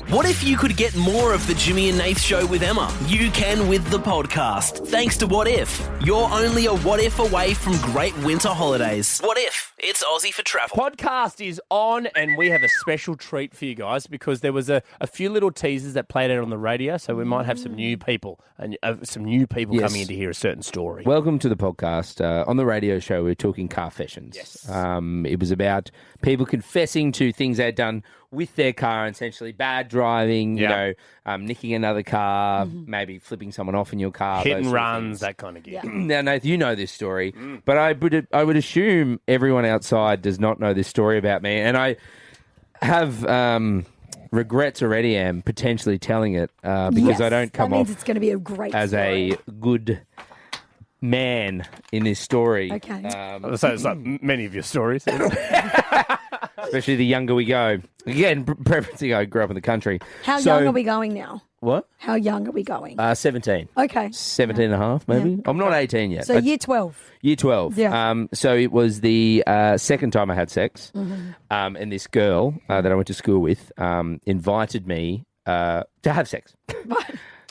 What if you could get more of the Jimmy and Nath Show with Emma? You can with the podcast. Thanks to What If. You're only a what if away from great winter holidays. What If? It's Aussie for travel. Podcast is on, and we have a special treat for you guys because there was a few little teasers that played out on the radio, so we might have some new people and Yes. coming in to hear a certain story. Welcome to the podcast. On the radio show, we're talking Car-fessions. Yes. It was about people confessing to things they'd done with their car, essentially bad driving, nicking another car, maybe flipping someone off in your car. Hit those and sort of runs, things. that kind of gig. Now, Nath, you know this story, but I would assume everyone outside does not know this story about me, and I have regrets already. Am potentially telling it because I don't come that means off it's going to be a great as story. a good man in this story. Okay. So it's like many of your stories. Especially the younger we go. Again, preferencing I grew up in the country. How So- young are we going now? What? How young are we going? 17. Okay. 17 and a half, maybe. Yeah. I'm not 18 yet. So but year 12. year 12. Yeah. So it was the second time I had sex. And this girl that I went to school with invited me to have sex.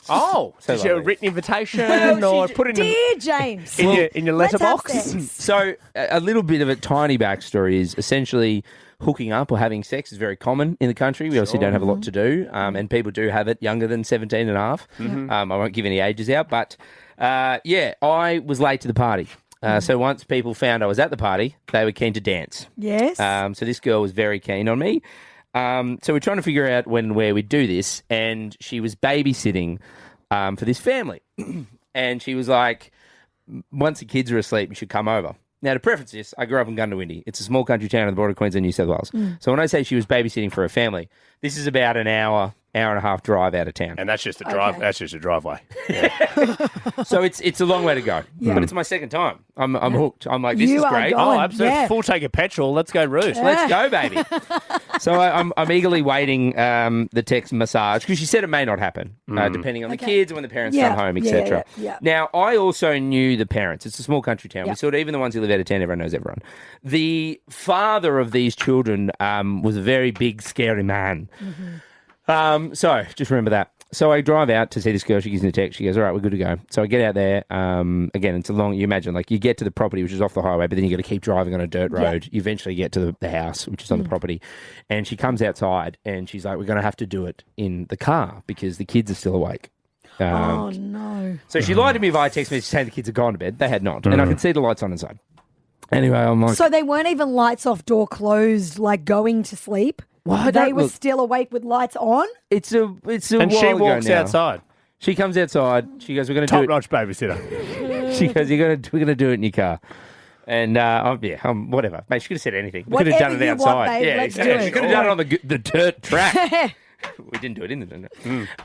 Oh, So did you have a lovely. written invitation or put it Dear James. in your let's have letterbox? sex. So a little bit of a tiny backstory is essentially hooking up or having sex is very common in the country. We obviously don't have a lot to do, and people do have it younger than 17 and a half. I won't give any ages out, but I was late to the party. So once people found I was at the party, they were keen to dance. Yes. So this girl was very keen on me. So we're trying to figure out when and where we'd do this, and she was babysitting for this family. And she was like, once the kids are asleep, you should come over. Now, to preface this, I grew up in Gundawindi. It's a small country town on the border of Queensland and New South Wales. So when I say she was babysitting for a family, this is about an hour and a half drive out of town. And that's just a drive. Okay. That's just a driveway. So it's a long way to go. But it's my second time. I'm hooked. I'm like, this You is are great. gone. Oh, absolutely. Yeah. Full tank of petrol. Let's go roost. Let's go, baby. So I'm eagerly waiting the text massage because she said it may not happen depending on the kids and when the parents Yeah, come home, yeah, etc. yeah. Now, I also knew the parents. It's a small country town. Yeah. We sort of, even the ones who live out of town, everyone knows everyone. The father of these children was a very big, scary man. So just remember that. So I drive out to see this girl. She gives me a text. She goes, all right, we're good to go. So I get out there. Again, it's a long, you imagine, like you get to the property, which is off the highway, but then you got to keep driving on a dirt road. You eventually get to the house, which is on the property. And she comes outside and she's like, we're going to have to do it in the car because the kids are still awake. Oh, no. So she lied to me via text message saying the kids had gone to bed. They had not. And I could see the lights on inside. Anyway, I'm like, So they weren't even lights off, door closed, like going to sleep? Well, They were look, still awake with lights on? it's a And while she ago walks now. outside. She comes outside. She goes, we're going to do it. Top-notch babysitter. She goes, we're going to do it in your car. And whatever. Mate, she could have said anything. We could have done Whatever it you outside. want, babe, Yeah, let's exactly. do She it. could have done it on the dirt track. We didn't do it in the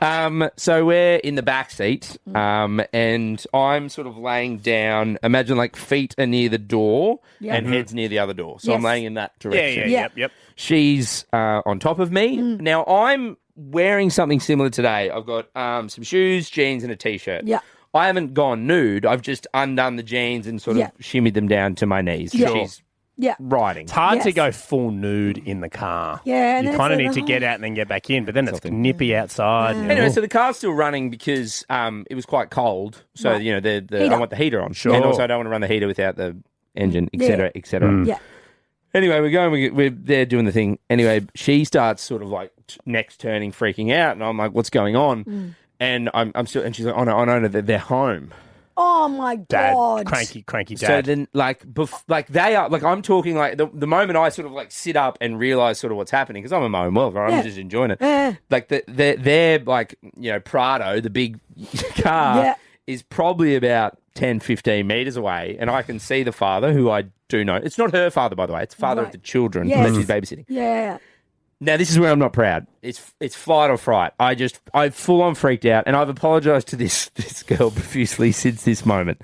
dirt. So we're in the back seat, and I'm sort of laying down. Imagine like feet are near the door Yeah. and head's near the other door. So I'm Yes. laying in that Yeah, direction. Yeah. yep. She's on top of me. Now, I'm wearing something similar today. I've got some shoes, jeans, and a T-shirt. Yeah. I haven't gone nude. I've just undone the jeans and sort of Yeah. shimmied them down to my knees. Yeah. She's Yeah. riding. It's hard to Yes. go full nude in the car. Yeah, and You then kind of it's need like, to get out and then get back in, but then it's nippy outside. and- Anyway, so the car's still running because it was quite cold. So, Right. you know, I Heater. want the heater on. Sure. And also I don't want to run the heater without the engine, et cetera, et cetera. Yeah. Anyway, we're there doing the thing. Anyway, she starts sort of like next turning, freaking out. And I'm like, what's going on? And I'm still, and she's like, oh no, they're home. Oh, my Dad, God. cranky So dad. then, like they are, like I'm talking, like the moment I sort of like sit up and realize sort of what's happening, because I'm in my own world, right? Yeah. I'm just enjoying it. Yeah. Like they're like, you know, Prado, the big car, Yeah. is probably about 10, 15 meters away, and I can see the father, who I do know. It's not her father, by the way. It's the father of Right. the children Yes. that she's babysitting. Yeah. Now, this is where I'm not proud. It's flight or fright. I full on freaked out, and I've apologised to this girl profusely since this moment.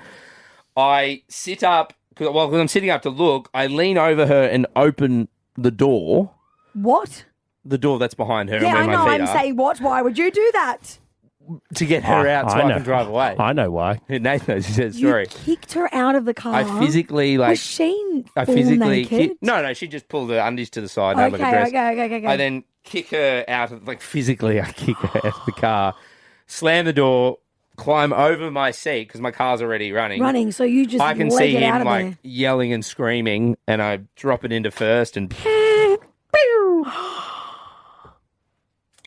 I sit up, because I'm sitting up to look, I lean over her and open the door, What? the door that's behind her Yeah, and I where know. my feet I'm are, saying what? Why would you do that? to get her out so I can drive away. I know why. Nate knows his You story. kicked her out of the car. I physically, Was like... she I full physically... naked? No, she just pulled the undies to the side and had like a Okay, dress. okay. I then kick her out of, like, physically, I kick her out of the car, slam the door, climb over my seat because my car's already running. So you just I can leg see it out him of like there. yelling and screaming, and I drop it into first, and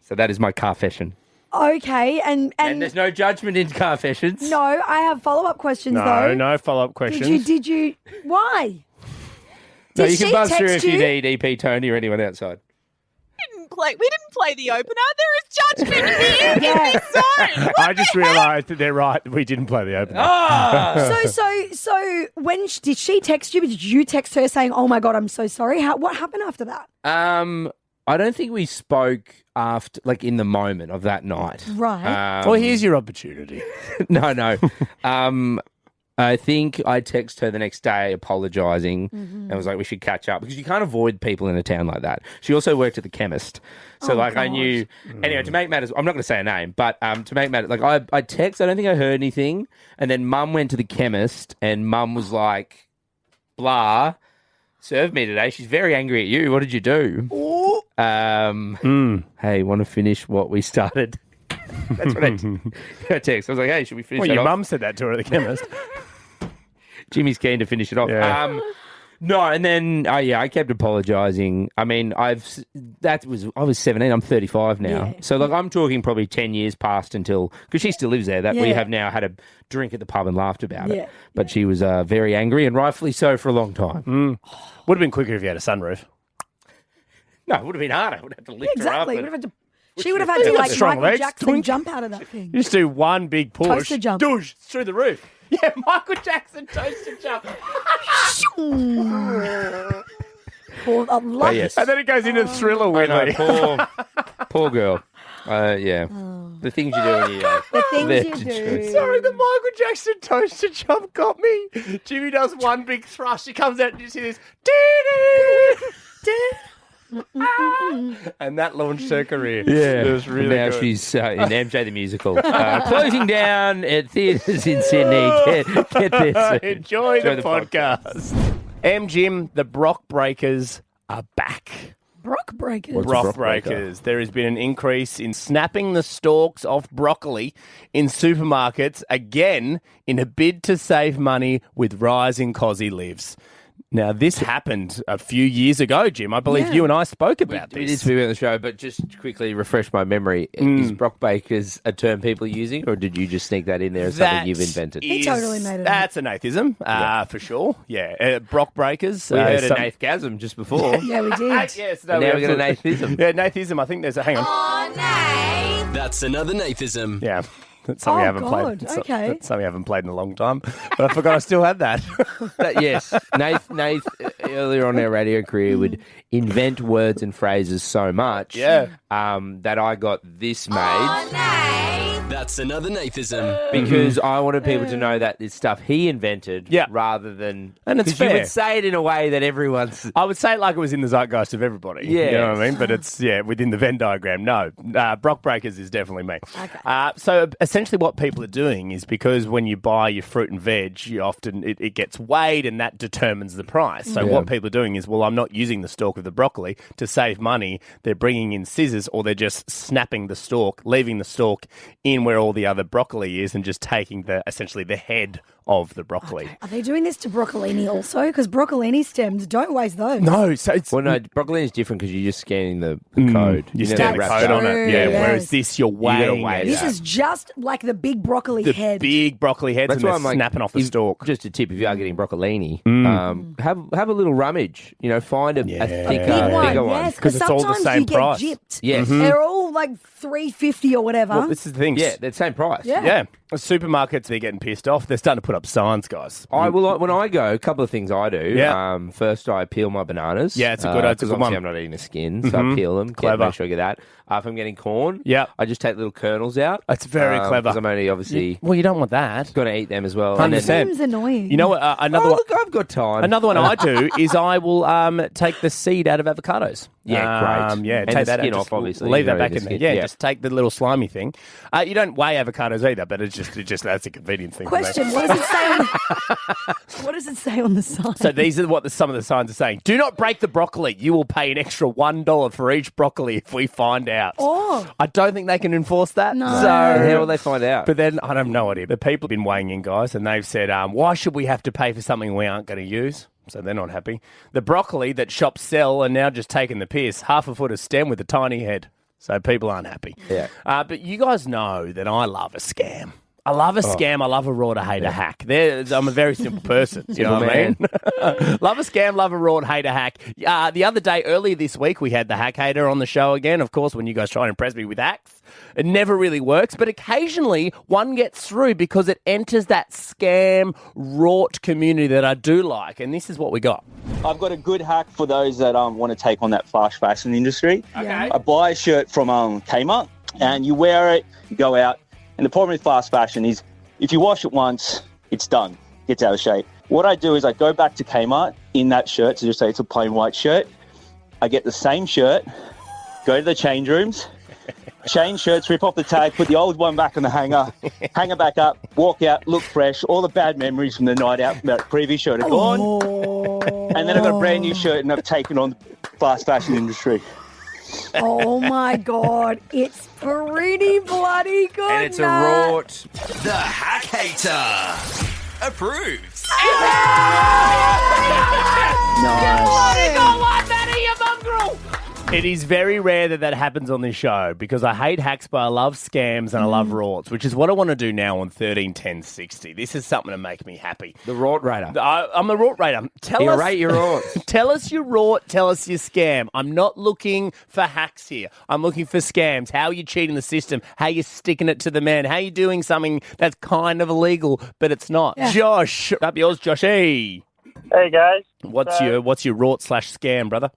so that is my car-fession. Okay, and there's no judgment in car-fessions. no, I have follow-up questions though. No follow-up questions. Did you? Why? So Did you can she buzz through text if you you? need EP Tony or anyone outside. We didn't play the opener. There is judgment here in Yeah. this zone. I just realised that they're right. We didn't play the opener. Ah! So when did she text you? Did you text her saying, "Oh my God, I'm so sorry"? What happened after that? I don't think we spoke after, like, in the moment of that night. Right. Well, here's your opportunity. No. I think I texted her the next day apologising and was like, we should catch up because you can't avoid people in a town like that. She also worked at the chemist. So, I God. knew. Anyway, to make matters, I'm not going to say her name, but to make matters, like, I text, I don't think I heard anything. And then Mum went to the chemist and Mum was like, blah, served me today. She's very angry at you. What did you do? Hey, want to finish what we started? That's what I text. I was like, hey, should we finish Well, that your off? mum said that to her at the chemist. Jimmy's keen to finish it off. Yeah. No, and then I kept apologising. I mean, I was 17. I'm 35 now, Yeah. so like I'm talking probably 10 years past until because she still lives there. That we Yeah. have now had a drink at the pub and laughed about Yeah. it. But she was very angry and rightfully so for a long time. Would have been quicker if you had a sunroof. No, it would have been harder. I would have to lift Exactly. her up. She would have had to She's got like strong Michael legs. Jackson Twink. jump out of that thing. You just do one big push. Toaster jump. Doosh, through the roof. Yeah, Michael Jackson toaster jump. I love yes. And then it goes into Thriller I know, weirdly. poor girl. Yeah, the things you do when you the things they're you just do. Sorry, the Michael Jackson toaster jump got me. Jimmy does one big thrust. He comes out and you see this. And that launched her career. Yeah, It was really now good. she's in MJ the Musical, closing down at theatres in Sydney. Get this. Enjoy the podcast. Jim, the Brock Breakers are back. Brock breakers. What's Brock Brock breaker? Breakers. There has been an increase in snapping the stalks off broccoli in supermarkets, again, in a bid to save money with rising Cosy lives. Now, this happened a few years ago, Jim. I believe Yeah. you and I spoke about We did this. speak about the show, but just to quickly refresh my memory. Is Brock Bakers a term people are using, or did you just sneak that in there as something you've invented? He totally made it up. That's a Nathism, for sure. Yeah, Brock Breakers. We heard a some- Nathgasm just before. Yeah, we did. Yes, And now we got a absolutely- Nathism. Yeah, Nathism. I think there's a. Hang on. That's another Nathism. Yeah. That's something I haven't God, played. okay. That's something I haven't played in a long time. But I forgot I still had that. Yes, Nath earlier on in our radio career would invent words and phrases so much Yeah. that I got this made That's another Nathism. because I wanted people to know that it's stuff he invented Yeah. rather than... And it's 'cause you fair. would say it in a way that everyone's... I would say it like it was in the zeitgeist of everybody. You know what I mean? But it's, within the Venn diagram. No, Brock Breakers is definitely me. Okay. So essentially what people are doing is because when you buy your fruit and veg, you often, it gets weighed and that determines the price. So what people are doing is, well, I'm not using the stalk of the broccoli to save money. They're bringing in scissors or they're just snapping the stalk, leaving the stalk in where all the other broccoli is and just taking essentially the head of the broccoli. Are they doing this to broccolini also? Because broccolini stems, don't waste those. No, so it's... Well, no, broccoli is different because you're just scanning the code. You never stamp the wrap code it on up. it. Yeah, Yes. whereas this, you're weighing weigh it. it. This is just like the big broccoli The head. big broccoli heads That's and why they're I'm like, snapping off the if- stalk. Just a tip: if you are getting broccolini, have a little rummage. You know, find a thicker, Big one, bigger one. yes, 'Cause because it's all the sometimes same you get price. gypped. Yes. They're all like $3.50 or whatever. Well, this is the thing. Yeah, they're the same price. Yeah. Yeah. Supermarkets, they're getting pissed off. They're starting to put up signs, guys. When I go, a couple of things I do. Yeah. First, I peel my bananas. Yeah, it's a good- it's a because good obviously one. I'm not eating the skin, so I peel them. Clever. Make sure I get that. if I'm getting corn, Yep. I just take little kernels out. That's very clever. Because I'm only obviously Well, you don't want that. got to eat them as well. 100%. Seems annoying. You know what? Another one. Look, I've got time. Another one I do is I will take the seed out of avocados. Yeah, great. Yeah, And take the that skin out. off, Just obviously. leave You that don't back eat in the there. skin. Yeah, just take the little slimy thing. You don't weigh avocados either, but it's just that's a convenient thing. Question: For me. What does it say on what does it say on the sign? So these are what some of the signs are saying. Do not break the broccoli. You will pay an extra $1 for each broccoli if we find out. Oh. I don't think they can enforce that. No. So How will they find out? But then I have no idea. The people have been weighing in, guys, and they've said, why should we have to pay for something we aren't going to use? So they're not happy. The broccoli that shops sell are now just taking the piss. Half a foot of stem with a tiny head. So people aren't happy. Yeah. But you guys know that I love a scam. I love a scam. I love a rort, I hate a hack. I'm a very simple person. You know what I mean? Love a scam, love a rort, hate a hack. The other day, earlier this week, we had the hack hater on the show again. Of course, when you guys try and impress me with hacks, it never really works. But occasionally, one gets through because it enters that scam rort community that I do like. And this is what we got. I've got a good hack for those that want to take on that fast fashion industry. Okay. I buy a shirt from Kmart and you wear it, you go out. And the problem with fast fashion is if you wash it once, it's done. Gets out of shape. What I do is I go back to Kmart in that shirt, so just say it's a plain white shirt. I get the same shirt, go to the change rooms, change shirts, rip off the tag, put the old one back on the hanger, hang it back up, walk out, look fresh. All the bad memories from the night out, that previous shirt are gone. And then I've got a brand new shirt and I've taken on the fast fashion industry. Oh my God, it's pretty bloody good. And it's a Matt. rort. The Hack Hater approves. It is very rare that happens on this show because I hate hacks, but I love scams and I love rorts, which is what I want to do now on 131060. This is something to make me happy. The rort raider. I'm a rort raider. You rate your rorts. Tell us your rort, tell us your scam. I'm not looking for hacks here. I'm looking for scams. How are you cheating the system? How are you sticking it to the man? How are you doing something that's kind of illegal, but it's not? Yeah. Josh, up yours, Joshy. Hey guys, What's your rort/scam, brother?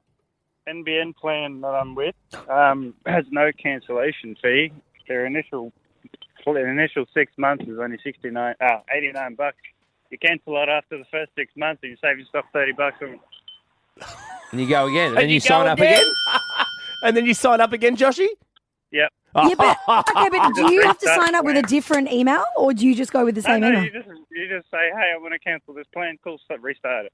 NBN plan that I'm with has no cancellation fee. Their initial 6 months is only $89. You cancel it after the first 6 months, and you save yourself $30. And you go again. And you go sign up again? And then you sign up again, Joshy? Yep. Yeah, but do you have to sign up with a different email, or do you just go with the same No, email? you just say, hey, I want to cancel this plan. Cool, restart it.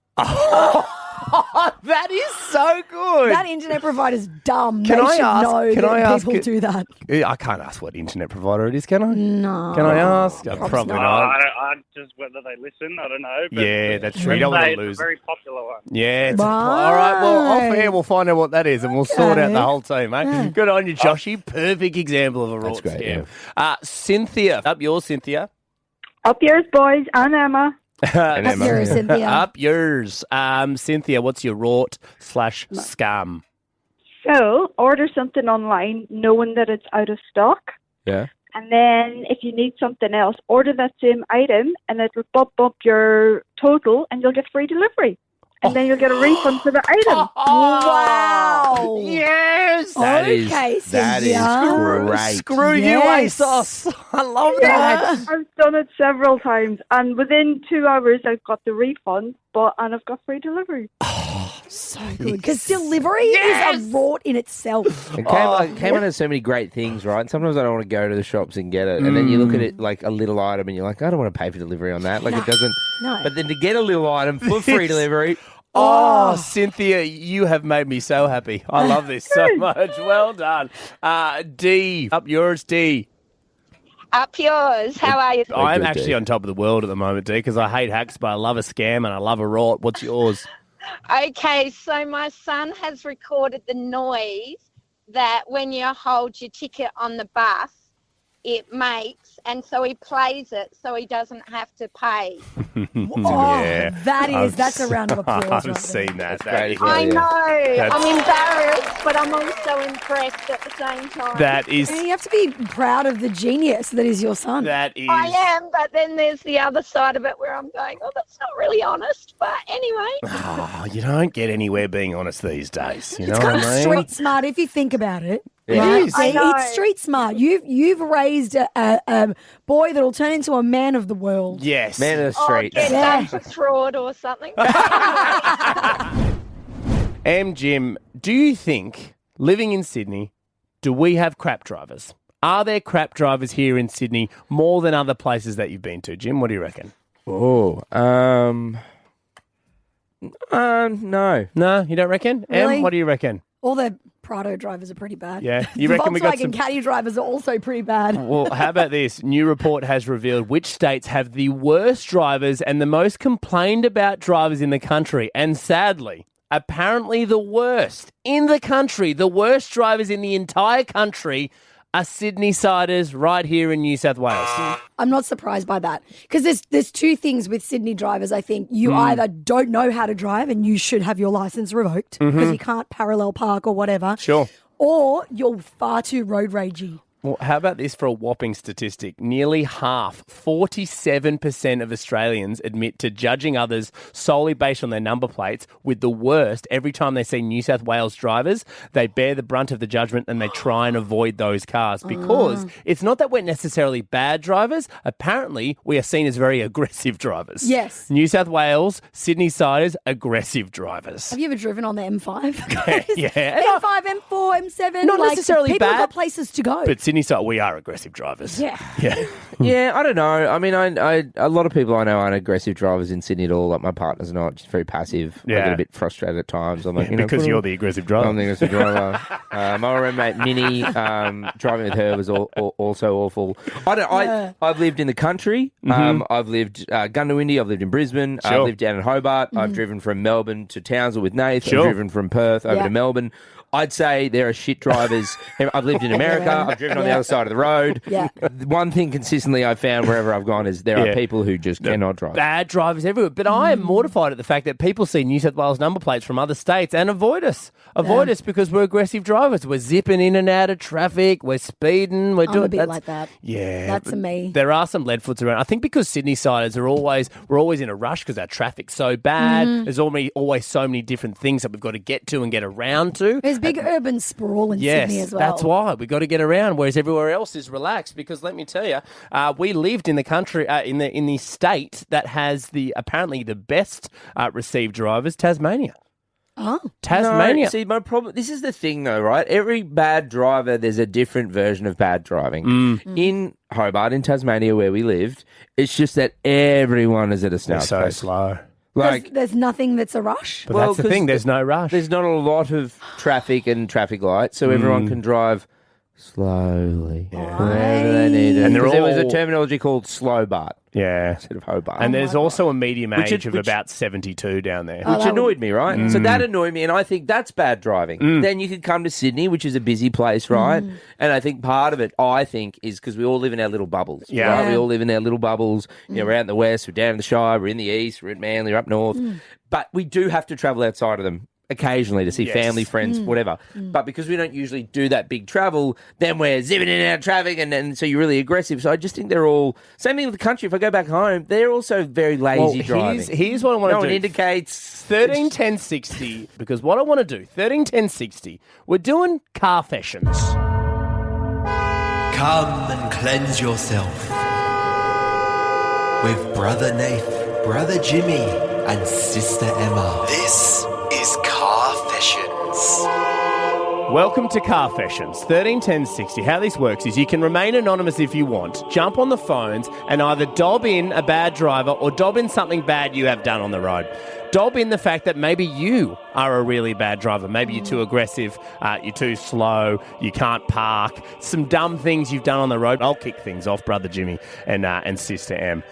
That is so good. That internet provider's dumb. Can they I should ask- know can that I ask people it- do that. I can't ask what internet provider it is, can I? No. Can I ask? Probably not. I just whether they listen, I don't know. But Yeah, that's true. You don't want to it's lose a very popular one. Yeah. All right. Well, off air, we'll find out what that is, and we'll sort out Okay. the whole team, mate. Yeah. Good on you, Joshy. Perfect example of a rort great, scam. Cynthia. Up yours, Cynthia. Up yours, boys, and Emma. And Up Emma. yours, Cynthia. Up yours. Cynthia, what's your rort/scam? So, order something online knowing that it's out of stock. Yeah. And then if you need something else, order that same item and it will bump up your total and you'll get free delivery. And then you'll get a refund for the item. Wow. Yes. That is Cynthia. great. Screw you, Yes. ASOS. I love Yeah, that. I've done it several times. And within 2 hours, I've got the refund, and I've got free delivery. So good. Because delivery is a rort in itself. And Kmart has so many great things, right? And sometimes I don't want to go to the shops and get it. And then you look at it like a little item and you're like, I don't want to pay for delivery on that. Like it doesn't. No. But then to get a little item for free delivery. Oh, Cynthia, you have made me so happy. I love this so much. Well done. D, up yours, D. Up yours. How are you? I'm good, actually D. on top of the world at the moment, D, because I hate hacks, but I love a scam and I love a rort. What's yours? Okay, so my son has recorded the noise that when you hold your ticket on the bus, it makes, and so he plays it so he doesn't have to pay. Yeah. That's a round of applause. I've right there. seen that. That's great as well. I yeah. know. That's- I'm embarrassed, but I'm also impressed at the same time. That is. And you have to be proud of the genius that is your son. That is. I am, but then there's the other side of it where I'm going, oh, that's not really honest. But anyway. Oh, you don't get anywhere being honest these days. You know It's what kind of I mean? street smart if you think about it. Right? is. See, I know. it's street smart. You've raised a boy that'll turn into a man of the world. Yes. Man of the street. Get Yeah. back to fraud or something. Jim, do you think, living in Sydney, do we have crap drivers? Are there crap drivers here in Sydney more than other places that you've been to? Jim, what do you reckon? Oh, no. No, you don't reckon? Really? Em, what do you reckon? All the Prado drivers are pretty bad. Yeah, you The reckon we got Volkswagen some... Caddy drivers are also pretty bad. Well, how about this? New report has revealed which states have the worst drivers and the most complained about drivers in the country. And sadly, apparently the worst in the country, the worst drivers in the entire country are Sydney-siders right here in New South Wales. I'm not surprised by that because there's two things with Sydney drivers. I think you either don't know how to drive and you should have your license revoked because you can't parallel park or whatever. Sure. Or you're far too road ragey. Well, how about this for a whopping statistic? Nearly half, 47% of Australians admit to judging others solely based on their number plates, with the worst every time they see New South Wales drivers, they bear the brunt of the judgment and they try and avoid those cars because it's not that we're necessarily bad drivers. Apparently, we are seen as very aggressive drivers. Yes. New South Wales, Sydney-siders, aggressive drivers. Have you ever driven on the M5? Yeah. M5, M4, M7. Not necessarily people bad, have got places to go. But Sydney-side, we are aggressive drivers. Yeah. Yeah. Yeah, I don't know. I mean, I a lot of people I know aren't aggressive drivers in Sydney at all. Like my partner's not, just very passive. I Yeah. get a bit frustrated at times. I'm like, Because you're the aggressive driver. I'm the aggressive driver. My roommate Minnie, driving with her was also awful. I've lived in the country. I've lived Gundawindi. I've lived in Brisbane. Sure. I've lived down in Hobart. I've driven from Melbourne to Townsville with Nath. Sure. I've driven from Perth over Yeah. to Melbourne. I'd say there are shit drivers. I've lived in America. I've driven on the other side of the road. Yeah. One thing consistently I've found wherever I've gone is there are Yeah. people who just cannot drive. Bad drivers everywhere. But I am mortified at the fact that people see New South Wales number plates from other states and avoid us. Avoid us because we're aggressive drivers. We're zipping in and out of traffic. We're speeding. We're I'm doing a bit like that. Yeah. That's but me. There are some leadfoots around. I think because Sydney-siders we're always in a rush because our traffic's so bad. There's always so many different things that we've got to get to and get around to. There's big urban sprawl in Yes, Sydney as well. that's why we've got to get around, whereas everywhere else is relaxed. Because let me tell you, we lived in the country, in the state that has apparently the best received drivers, Tasmania. Oh. Tasmania. No, see, my problem. This is the thing, though, right? Every bad driver, there's a different version of bad driving. In Hobart, in Tasmania, where we lived, it's just that everyone is at a They're snail's so pace. slow. Like, There's nothing that's a rush. But Well, that's the 'cause thing. There's no rush. there's not a lot of traffic and traffic lights, so everyone can drive slowly wherever they need it. And they're there was a all- terminology called slow Bart Yeah. instead of Hobart. And there's also a medium Which age it- of which- about 72 down there. Oh, which that annoyed me, right? So that annoyed me, and I think that's bad driving. Then you could come to Sydney, which is a busy place, right? And I think part of it, is because we all live in our little bubbles. Yeah. Right? We all live in our little bubbles. You know, we're out in the west, we're down in the Shire, we're in the east, we're at Manly, we're up north. But we do have to travel outside of them occasionally to see Yes. family, friends, whatever. But because we don't usually do that big travel, then we're zipping in and out of traffic, and so you're really aggressive. So I just think they're all... Same thing with the country. If I go back home, they're also very lazy driving. Here's what I want No to one do. indicates... 13 10 60, because what I want to do, 13 10 60, we're doing Car-fessions. Come and cleanse yourself with Brother Nath, Brother Jimmy, and Sister Emma. This is Car-fessions. Welcome to Car-fessions, 13 10 60. How this works is you can remain anonymous if you want, jump on the phones and either dob in a bad driver or dob in something bad you have done on the road. Dob in the fact that maybe you are a really bad driver. Maybe you're too aggressive, you're too slow, you can't park, some dumb things you've done on the road. I'll kick things off, Brother Jimmy and Sister Em.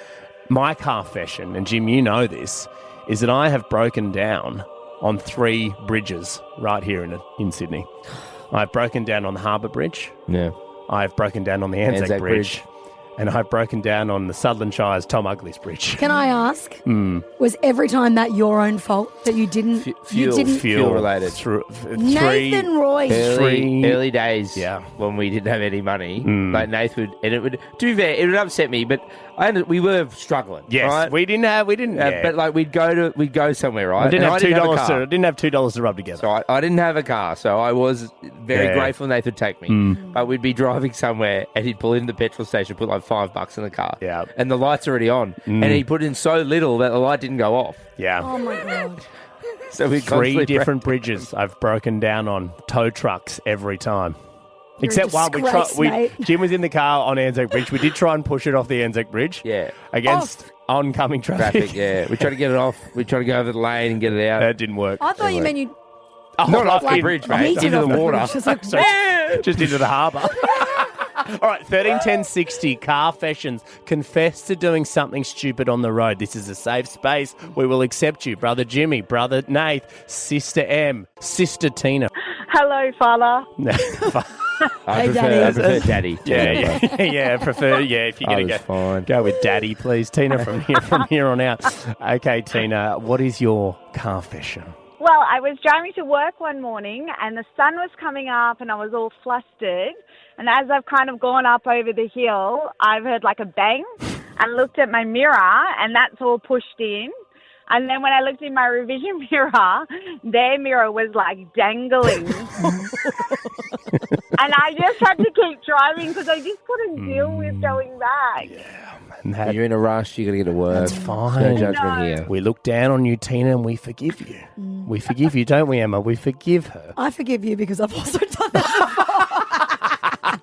My Car-fession, and Jim, you know this, is that I have broken down on 3 bridges right here in Sydney. I've broken down on the Harbour Bridge. Yeah. I've broken down on the Anzac Bridge. And I've broken down on the Sutherland Shire's Tom Ugley's Bridge. Can I ask, was every time that your own fault that you didn't... Fuel related. Nathan Roy. Early days, Yeah. when we didn't have any money, like Nathan would, and it would. To be fair, it would upset me, but we were struggling. Yes, right? we didn't. Yeah. But like we'd go somewhere, right? I didn't And have $2. I didn't have $2 to rub together. So I didn't have a car, so I was very grateful Nathan would take me. But we'd be driving somewhere, and he'd pull into the petrol station, put like $5 in the car, and the light's already on, and he put in so little that the light didn't go off. Yeah. Oh, my God. So we 3 different bridges I've broken down on tow trucks every time. You're Except one, mate. Jim was in the car on Anzac Bridge. We did try and push it off the Anzac Bridge. Yeah. Against oncoming traffic. Yeah. We tried to get it off. We tried to go over the lane and get it out. That didn't work. I thought you meant you... Not off like, the bridge, mate. yeeted Into off the the water. bridge. It's like, Just into the harbour. All right, 131060 Car-fessions. Confess to doing something stupid on the road. This is a safe space. We will accept you. Brother Jimmy, Brother Nath, Sister M, Sister Tina. Hello, Father. I Daddy. prefer Daddy. Yeah, I prefer, if you're going to go with Daddy, please, Tina, from here on out. Okay, Tina, what is your car-fession? Well, I was driving to work one morning and the sun was coming up and I was all flustered. And as I've kind of gone up over the hill, I've heard like a bang and looked at my mirror and that's all pushed in. And then when I looked in my revision mirror, their mirror was like dangling. And I just had to keep driving because I just couldn't deal with going back. And You're in a rush. You got to get to work. That's fine. No judgment here. We look down on you, Tina, and we forgive you. We forgive you, don't we, Emma? We forgive her. I forgive you because I've also done that.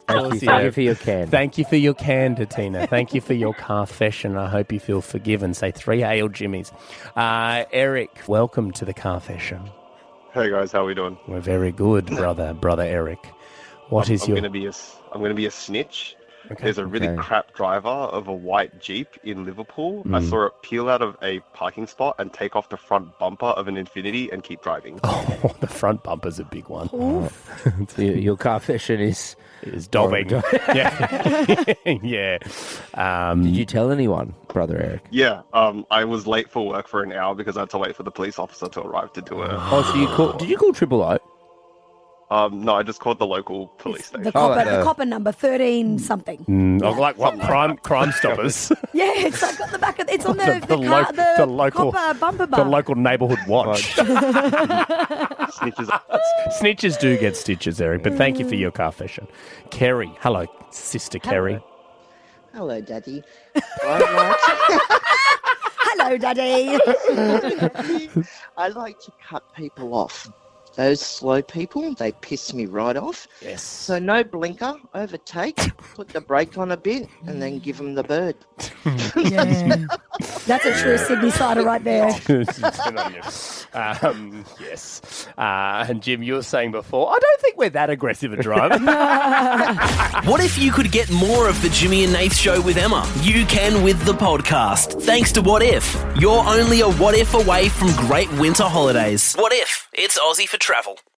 Thank you for your can. Thank you for your candor, Tina. Thank you for your car-fession. I hope you feel forgiven. Say 3 hail Jimmys. Eric, welcome to the car-fession. Hey guys, how are we doing? We're very good, brother Eric. I'm going to be a snitch. Okay. There's a really crap driver of a white Jeep in Liverpool. I saw it peel out of a parking spot and take off the front bumper of an Infiniti and keep driving. Oh, the front bumper's a big one. Your car-fession is dobbing. Yeah. Did you tell anyone, Brother Eric? Yeah. I was late for work for an hour because I had to wait for the police officer to arrive to do it. Oh, so did you call 000? No, I just called the local police station. The copper number 13 something. Like what? Crime stoppers. Yeah, it's like on the back of it's on the local copper bumper bar. The local neighbourhood watch. Snitches do get stitches, Eric. But thank you for your car-fession, Kerry. Hello, Sister Kerry. Hello, Daddy. Hello, Daddy. I like to cut people off. Those slow people, they piss me right off. Yes. So no blinker, overtake, put the brake on a bit, and then give them the bird. Yeah. That's a true Sydney sider right there. Yes. And Jim, you were saying before, I don't think we're that aggressive at driving. What if you could get more of the Jimmy and Nath Show with Emma? You can with the podcast. Thanks to What If. You're only a what if away from great winter holidays. What if? It's Aussie for travel.